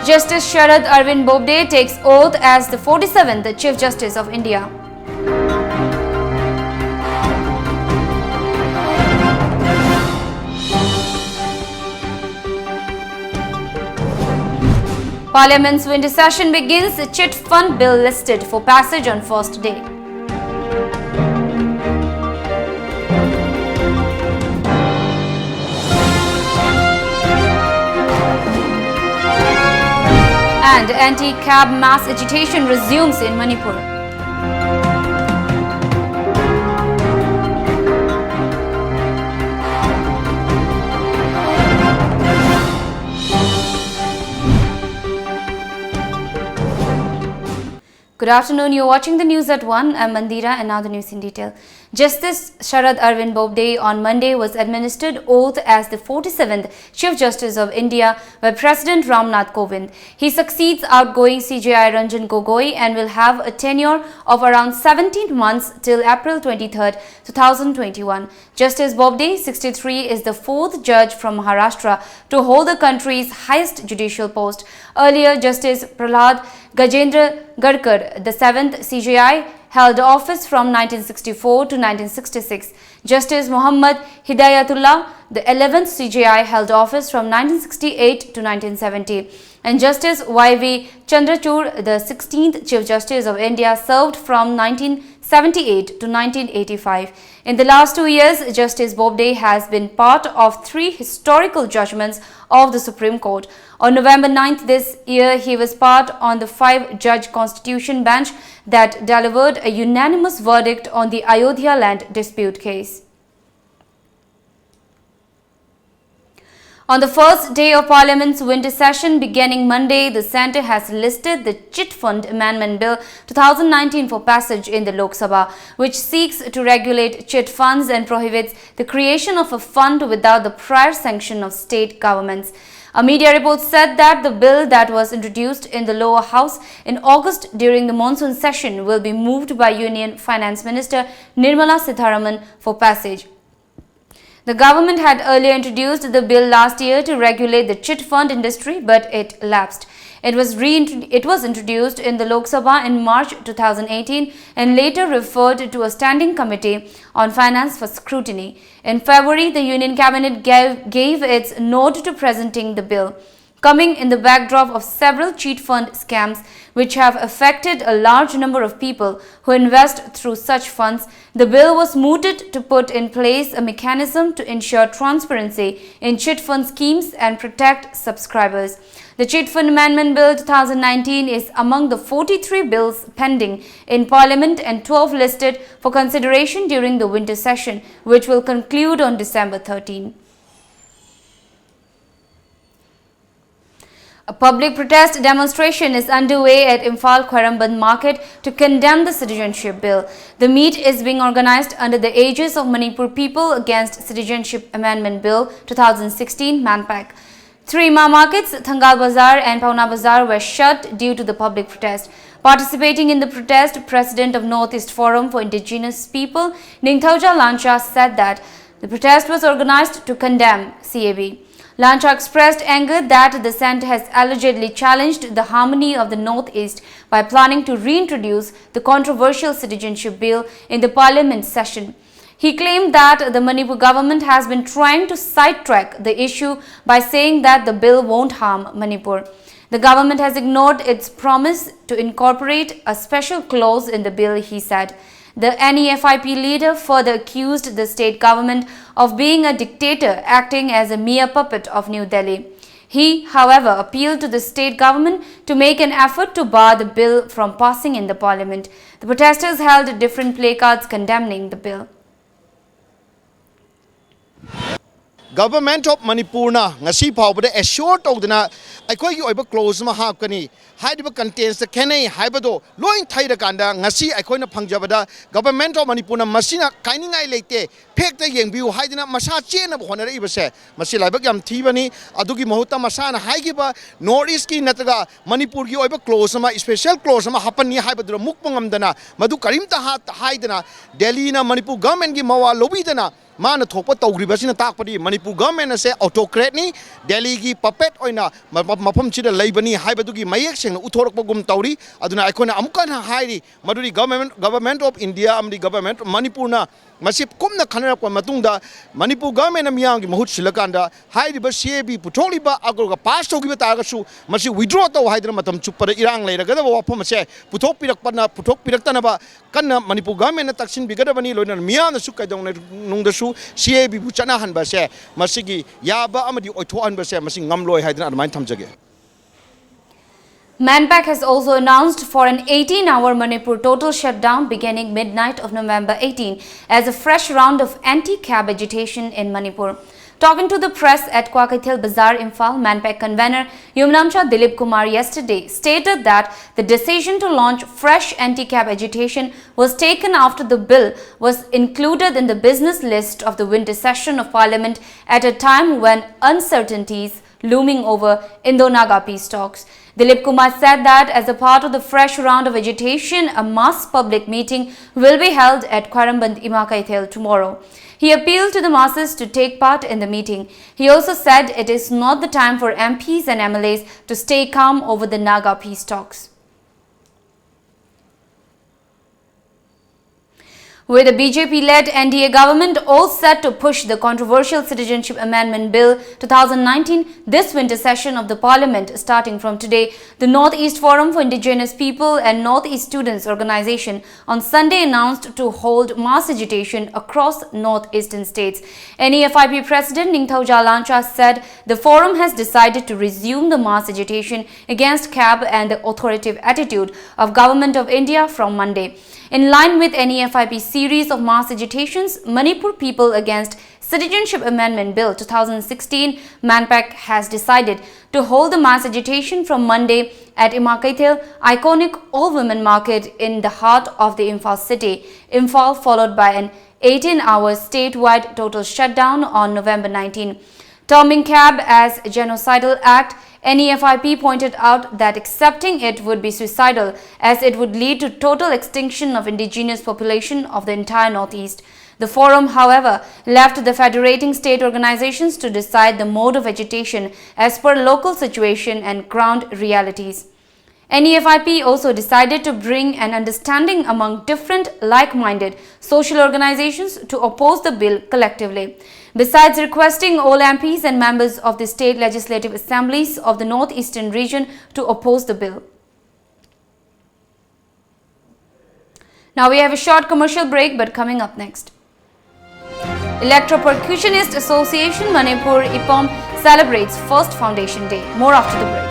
Justice Sharad Arvind Bobde takes oath as the 47th Chief Justice of India. Parliament's winter session begins. The chit fund bill listed for passage on first day. And anti-cab mass agitation resumes in Manipur. Good afternoon, you're watching the news at 1. I'm Mandira and now the news in detail. Justice Sharad Arvind Bobde on Monday was administered oath as the 47th Chief Justice of India by President Ramnath Kovind. He succeeds outgoing CJI Ranjan Gogoi and will have a tenure of around 17 months till April 23, 2021. Justice Bobde, 63, is the fourth judge from Maharashtra to hold the country's highest judicial post. Earlier, Justice Prahlad Gajendra Gadkar, the 7th CJI, held office from 1964 to 1966. Justice Muhammad Hidayatullah, the 11th CJI, held office from 1968 to 1970. And Justice Y.V. Chandrachud, the 16th Chief Justice of India, served from 1978 to 1985. In the last 2 years, Justice Bobde has been part of 3 historical judgments of the Supreme Court. On November 9th this year, he was part on the 5-judge Constitution bench that delivered a unanimous verdict on the Ayodhya land dispute case. On the first day of Parliament's winter session beginning Monday, the centre has listed the Chit Fund Amendment Bill 2019 for passage in the Lok Sabha, which seeks to regulate chit funds and prohibits the creation of a fund without the prior sanction of state governments. A media report said that the bill that was introduced in the lower house in August during the monsoon session will be moved by Union Finance Minister Nirmala Sitharaman for passage. The government had earlier introduced the bill last year to regulate the chit fund industry, but it lapsed. It was introduced in the Lok Sabha in March 2018 and later referred to a standing committee on finance for scrutiny. In February, the Union Cabinet gave its nod to presenting the bill, coming in the backdrop of several cheat fund scams which have affected a large number of people who invest through such funds. The bill was mooted to put in place a mechanism to ensure transparency in chit fund schemes and protect subscribers. The Chit Fund Amendment Bill 2019 is among the 43 bills pending in Parliament and 12 listed for consideration during the winter session, which will conclude on December 13. A public protest demonstration is underway at Imphal Khwaramband Market to condemn the Citizenship Bill. The meet is being organized under the aegis of Manipur People Against Citizenship Amendment Bill 2016 MANPAC. 3 markets, Thangal Bazaar and Pauna Bazaar, were shut due to the public protest. Participating in the protest, President of Northeast Forum for Indigenous People, Ningthauja Lancha, said that the protest was organized to condemn CAB. Lancha expressed anger that the centre has allegedly challenged the harmony of the Northeast by planning to reintroduce the controversial Citizenship Bill in the Parliament session. He claimed that the Manipur government has been trying to sidetrack the issue by saying that the bill won't harm Manipur. The government has ignored its promise to incorporate a special clause in the bill, he said. The NEFIP leader further accused the state government of being a dictator acting as a mere puppet of New Delhi. He, however, appealed to the state government to make an effort to bar the bill from passing in the parliament. The protesters held different placards condemning the bill. Government of Manipur na ngasi phawbada assure tawdana aikoi gi oiba clause ma hapkani haidiba contents the khenai haibado loin thaida kanda ngasi aikoi na phangjabada government of Manipur na masina kainingai leite phek ta yengbiu haidina masa chena honara ibase masi laibak yam thibani adugi mahuta masa na haigiba north east ki nataga Manipur gi oiba clause ma special clause ma hapani haibadura mukpangamdana madu karimta haidana Delhi na Manipur government gi mawa lobidana ꯃꯥꯅ ꯊꯣꯛꯄ ꯇꯧꯒ꯭ꯔꯤꯕꯁꯤꯅ ꯇꯥꯛꯄꯗꯤ Manipur government ꯑꯁꯦ ꯑꯣꯇꯣꯀ꯭ꯔꯦꯠꯅꯤ ꯗꯦꯜꯂꯤꯒꯤ ꯄꯄꯦꯠ ꯑꯣꯏꯅ ꯃꯐꯝꯁꯤꯗ ꯂꯩꯕꯅꯤ ꯍꯥꯏꯕꯗꯨꯒꯤ ꯃꯌꯦꯛ ꯁꯦꯡꯅ ꯎꯠꯊꯣꯔꯛꯄꯒꯨꯝ ꯇꯧꯔꯤ ꯑꯗꯨꯅ ꯑꯩꯈꯣꯏꯅ ꯑꯃꯨꯛ ꯍꯟꯅ ꯍꯥꯏꯔꯤ ꯃꯗꯨꯗꯤ ꯒꯚꯔꯟꯃꯦꯟꯠ ꯑꯣꯐ ꯏꯟꯗꯤꯌꯥ ꯑꯃꯗꯤ ꯒꯚꯔꯟꯃꯦꯟꯠ ꯑꯣꯐ ꯃꯅꯤꯄꯨꯔꯅ ꯃꯁꯤ ꯀꯨꯞꯅ ꯈꯟꯅꯔꯛꯄ ꯃꯇꯨꯡꯗ ꯃꯅꯤꯄꯨꯔ ꯒꯚꯔꯟꯃꯦꯟꯠꯅ ꯃꯤꯌꯥꯝꯒꯤ ꯃꯍꯨꯠ ꯁꯤꯜꯂꯀꯥꯟꯗ ꯍꯥꯏꯔꯤꯕ CAB ꯄꯨꯊꯣꯛꯂꯤꯕ ꯑꯗꯨꯒ ꯄꯥꯁ ꯇꯧꯈꯤꯕ ꯇꯥꯔꯒꯁꯨ ꯃꯁꯤ ꯋꯤꯗ꯭ꯔꯣ ꯇꯧ ꯍꯥꯏꯗꯅ ꯃꯇꯝ ꯆꯨꯞꯄꯗ ꯏꯔꯥꯡ ꯂꯩꯔꯒꯗꯕ ꯋꯥꯐꯝ ꯑꯁꯦ ꯄꯨꯊꯣꯛꯄꯤꯔꯛꯇꯅꯕ ꯀꯟꯅ ꯃꯅꯤꯄꯨꯔ ꯒꯚꯔꯟꯃꯦꯟꯠꯅ ꯇꯛꯁꯤꯟꯕꯤꯒꯗꯕꯅꯤ ꯂꯣꯏꯅꯅ ꯃꯤꯌꯥꯝꯅꯁꯨ ꯀꯩꯗꯧꯅꯨꯡꯗꯁꯨ CAB ꯕꯨ ꯆꯠꯅꯍꯟꯕꯁꯦ ꯃꯁꯤꯒꯤ ꯌꯥꯕ ꯑꯃꯗꯤ ꯑꯣꯏꯊꯣꯛꯍꯟꯕꯁꯦ ꯃꯁꯤ ꯉꯝꯂꯣꯏ ꯍꯥꯏꯗꯅ ꯑꯗꯨꯃꯥꯏꯅ ꯊꯝꯖꯒꯦ MANPAC has also announced for an 18-hour Manipur total shutdown beginning midnight of November 18 as a fresh round of anti-cab agitation in Manipur. Talking to the press at Kwakaithil Bazaar, Imphal, MANPAC convener Yumnamcha Dilip Kumar yesterday stated that the decision to launch fresh anti-cab agitation was taken after the bill was included in the business list of the winter session of Parliament at a time when uncertainties looming over Indo-Naga peace talks. Dilip Kumar said that as a part of the fresh round of agitation, a mass public meeting will be held at Kwaramband Imakaithil tomorrow. He appealed to the masses to take part in the meeting. He also said it is not the time for MPs and MLAs to stay calm over the Naga peace talks. With the BJP-led NDA government all set to push the controversial Citizenship Amendment Bill 2019 this winter session of the Parliament starting from today, the North-East Forum for Indigenous People and North-East Students Organization on Sunday announced to hold mass agitation across northeastern states. NEFIP President Ningthau Jalancha said the forum has decided to resume the mass agitation against CAB and the authoritative attitude of Government of India from Monday. In line with NEFIP's series of mass agitations, Manipur People Against Citizenship Amendment Bill 2016, MANPAC has decided to hold the mass agitation from Monday at Imakaithil, iconic all-women market in the heart of the Imphal city. Imphal followed by an 18-hour statewide total shutdown on November 19. Terming CAB as a genocidal act, NEFIP pointed out that accepting it would be suicidal as it would lead to total extinction of indigenous population of the entire Northeast. The forum, however, left the federating state organizations to decide the mode of agitation as per local situation and ground realities. NEFIP also decided to bring an understanding among different like-minded social organizations to oppose the bill collectively. Besides requesting all MPs and members of the state legislative assemblies of the northeastern region to oppose the bill. Now we have a short commercial break, but coming up next. Electro-Percussionist Association Manipur IPOM celebrates first Foundation Day. More after the break.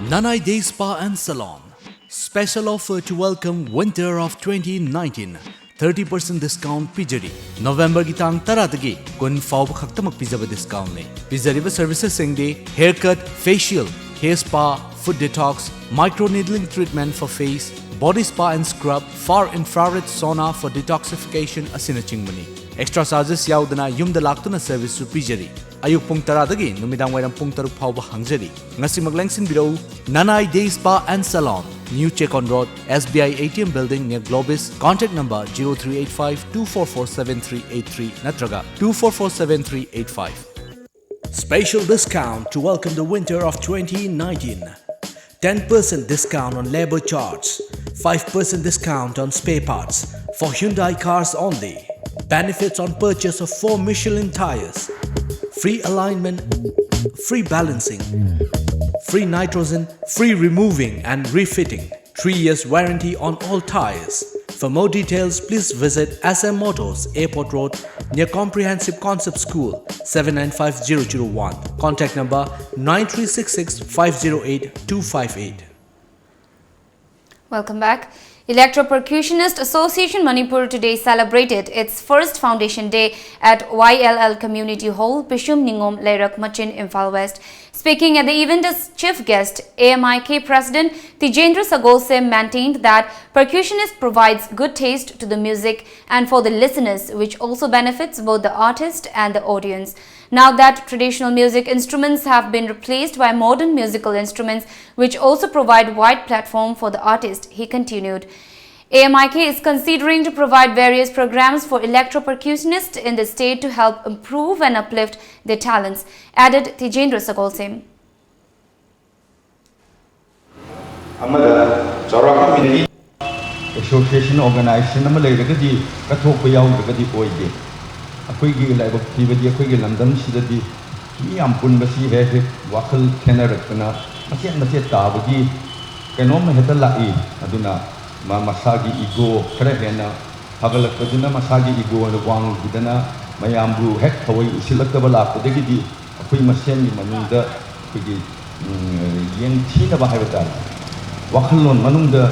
Nanai Day Spa and Salon. Special offer to welcome winter of 2019. 30% discount pijari. November gitang taradagi kun faub khaktamak pijaba discount ne. Pijariba services singde haircut, facial, hair spa, foot detox, micro needling treatment for face, body spa and scrub, far infrared sauna for detoxification asinachingmani. Extra charges yaudana yumda laktuna service su pijari. Ayuk pung taradagi numidang wairam pung taruk phauba hangjari. Ngasi maglengsin biro Nanai Day Spa and Salon. New Check-on Road, SBI ATM Building near Globis. Contact number 0385-244-7383 Natraga 244-7385. Special discount to welcome the winter of 2019. 10% discount on labor charge. 5% discount on spare parts for Hyundai cars only. Benefits on purchase of 4 Michelin tires. Free alignment, free balancing, free nitrogen, free removing and refitting. 3 years warranty on all tires. For more details, please visit SM Motors, Airport Road, near Comprehensive Concept School, 795001. Contact number 9366-508-258. Welcome back. Electro-Percussionist Association Manipur today celebrated its first Foundation Day at YLL Community Hall, Pishum Ningom, Leirak Machin, Imphal West. Speaking at the event as chief guest, AMIK President Tijendra Sagolse maintained that percussionist provides good taste to the music and for the listeners, which also benefits both the artist and the audience. Now that traditional music instruments have been replaced by modern musical instruments, which also provide wide platform for the artist, he continued. AMIK is considering to provide various programs for electro-percussionists in the state to help improve and uplift their talents, added Tijendra Sagolsem. Association organization nama lay daga di kathok payaw daga di oide. Akoi gi lai bak ti badi akoi gi lamdam sida di mi ampun basi he wakal khena rakna masih ta bagi kanom na heta lai aduna masagi ego kare hena hagalak paduna masagi ego na wang gidana mayambu hek thawai usilak bala padagi di akoi masien gi manungda gi yeng thina ba haibata wakhalon manungda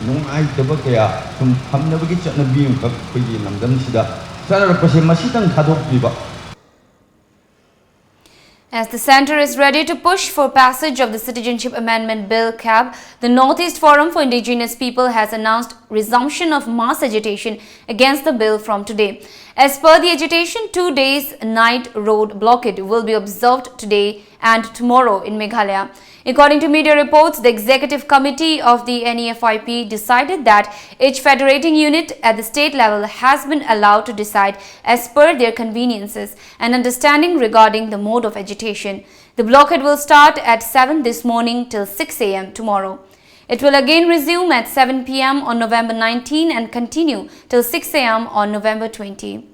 nung ai taba kaya sum hamna bagi chana bium ka pagi lamdam sida sara pase masitang thadok biba. As the centre is ready to push for passage of the Citizenship Amendment Bill (CAB), the Northeast Forum for Indigenous People has announced resumption of mass agitation against the bill from today. As per the agitation, 2 days night road blockade will be observed today and tomorrow in Meghalaya. According to media reports, the Executive Committee of the NEFIP decided that each federating unit at the state level has been allowed to decide as per their conveniences and understanding regarding the mode of agitation. The blockade will start at 7 this morning till 6 a.m. tomorrow. It will again resume at 7 p.m. on November 19 and continue till 6 a.m. on November 20.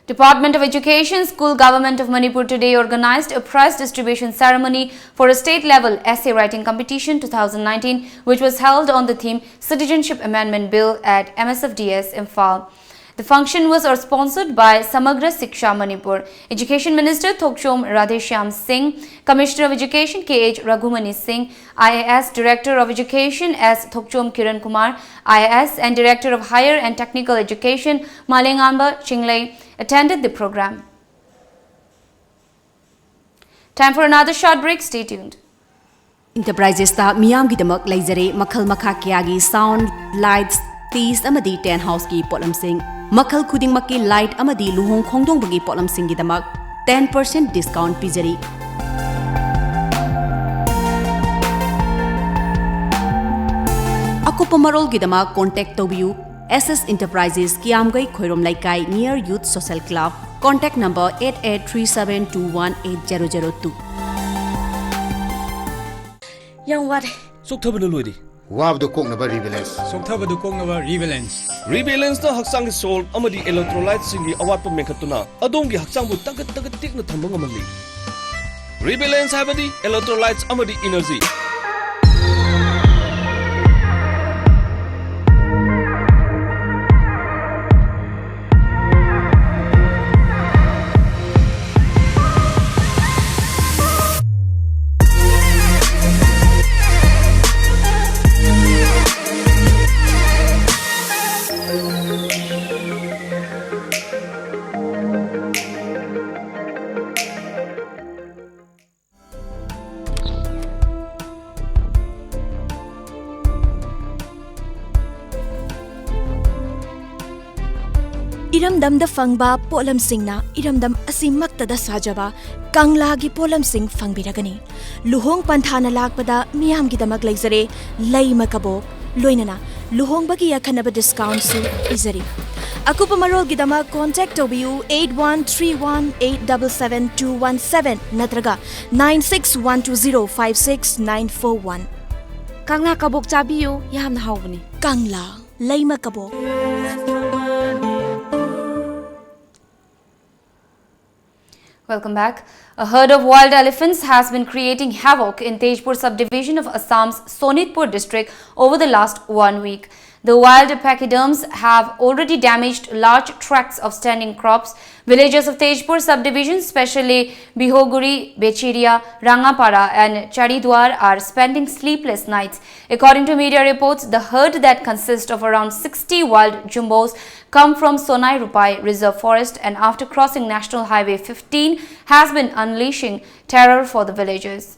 Department of Education, School Government of Manipur today organized a prize distribution ceremony for a state-level essay writing competition 2019, which was held on the theme Citizenship Amendment Bill at MSFDS Imphal. The function was sponsored by Samagra Siksha Manipur, Education Minister Thokchom Radheshyam Singh, Commissioner of Education K.H. Raghumani Singh, IAS Director of Education S. Thokchom Kiran Kumar, IAS and Director of Higher and Technical Education Malingamba Chinglei attended the program. Time for another short break. Stay tuned. Enterprises ta miyam gidamak laizare makhal makha kyagi sound, lights, teas amadi tent house ki polam sing makhal khuding makki light amadi luhong khongdong bagi polam sing gidamak 10% discount pijari. Ako pamarol gidamak contact tobiu SS Enterprises Kiamgai Khoirom Laikai near Youth Social Club. Contact number 8837218002. Yang wat Sokthaba lodi. Wabdo koknaba rebalance. Sokthaba koknaba rebalance. Rebalance na haksang salt amadi electrolyte singi awatpa mekhatuna adongi haksang bu tagat tikna thambang amali. Rebalance habadi electrolytes amadi energy. Iramdam da fangba polam singna iramdam asimakta da sajaba kangla gi polam sing fangbiragani luhong panthana lakpada miyam gi damak laizare laima kabok loinana luhong bagi yakhanaba discount su izari akupa marol gi damak contact tobiu 8131877217 natraga 9612056941 kangla kabok chabiyu yamna hawbani kangla laima kabok. Welcome back. A herd of wild elephants has been creating havoc in Tejpur subdivision of Assam's Sonitpur district over the last 1 week. The wild pachyderms have already damaged large tracts of standing crops. Villagers of Tejpur subdivision, especially Bihoguri, Bechiria, Rangapara and Charidwar, are spending sleepless nights. According to media reports, the herd that consists of around 60 wild jumbos come from Sonai Rupai Reserve Forest and after crossing National Highway 15 has been unleashing terror for the villagers.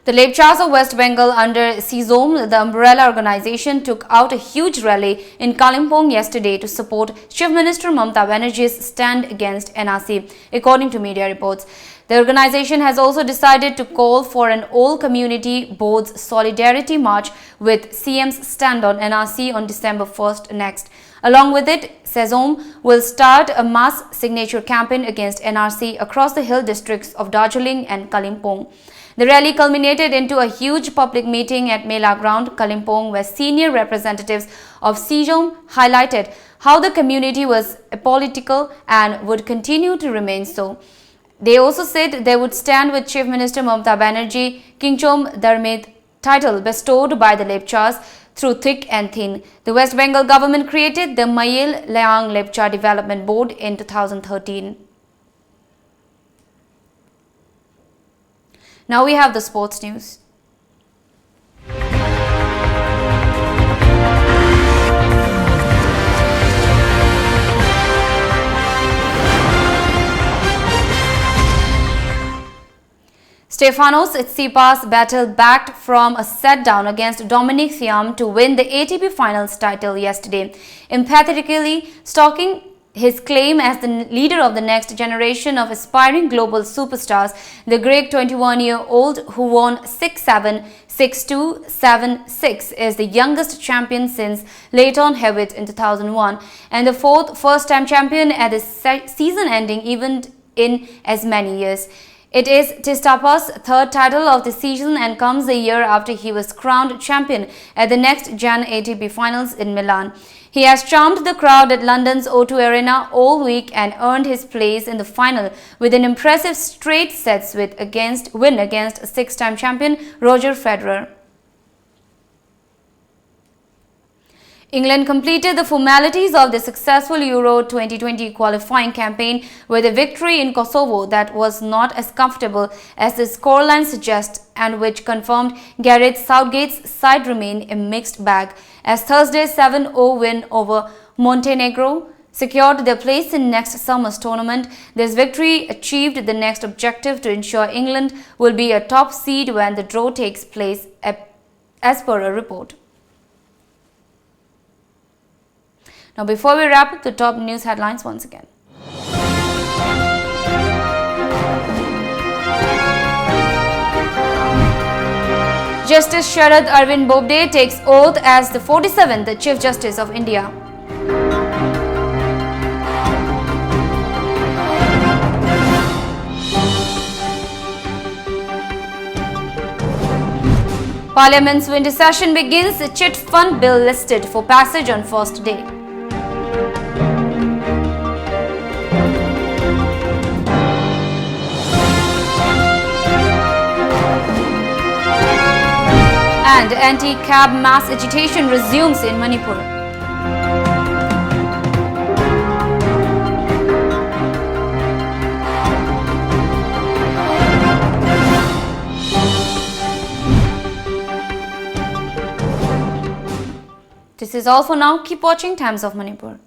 The Lepchas of West Bengal under CZOM, the umbrella organization, took out a huge rally in Kalimpong yesterday to support Chief Minister Mamata Banerjee's stand against NRC, according to media reports. The organization has also decided to call for an all-community board's solidarity march with CM's stand on NRC on December 1st next. Along with it, CZOM will start a mass signature campaign against NRC across the hill districts of Darjeeling and Kalimpong. The rally culminated into a huge public meeting at Mela Ground, Kalimpong, where senior representatives of CZOM highlighted how the community was apolitical and would continue to remain so. They also said they would stand with Chief Minister Mamata Banerjee, Kingchom Dharmit title bestowed by the Lepchas through thick and thin. The West Bengal government created the Mayil Leang Lepcha Development Board in 2013. Now we have the sports news. Stefanos Tsitsipas battled back from a set down against Dominic Thiem to win the ATP Finals title yesterday, emphatically stalking his claim as the leader of the next generation of aspiring global superstars. The Greek 21-year-old, who won 6-7, 6-2, 7-6, is the youngest champion since Leighton Hewitt in 2001 and the fourth first-time champion at the season-ending event in as many years. It is Tsitsipas' third title of the season and comes a year after he was crowned champion at the next Gen ATP Finals in Milan. He has charmed the crowd at London's O2 Arena all week and earned his place in the final with an impressive straight sets win against six-time champion Roger Federer. England completed the formalities of the successful Euro 2020 qualifying campaign with a victory in Kosovo that was not as comfortable as the scoreline suggests and which confirmed Gareth Southgate's side remain a mixed bag, as Thursday's 7-0 win over Montenegro secured their place in next summer's tournament. This victory achieved the next objective to ensure England will be a top seed when the draw takes place, as per a report. Now, before we wrap up, the top news headlines once again. Justice Sharad Arvind Bobde takes oath as the 47th Chief Justice of India. Parliament's winter session begins. The chit fund bill listed for passage on first day. And anti-cab mass agitation resumes in Manipuri. This is all for now. Keep watching Times of Manipur.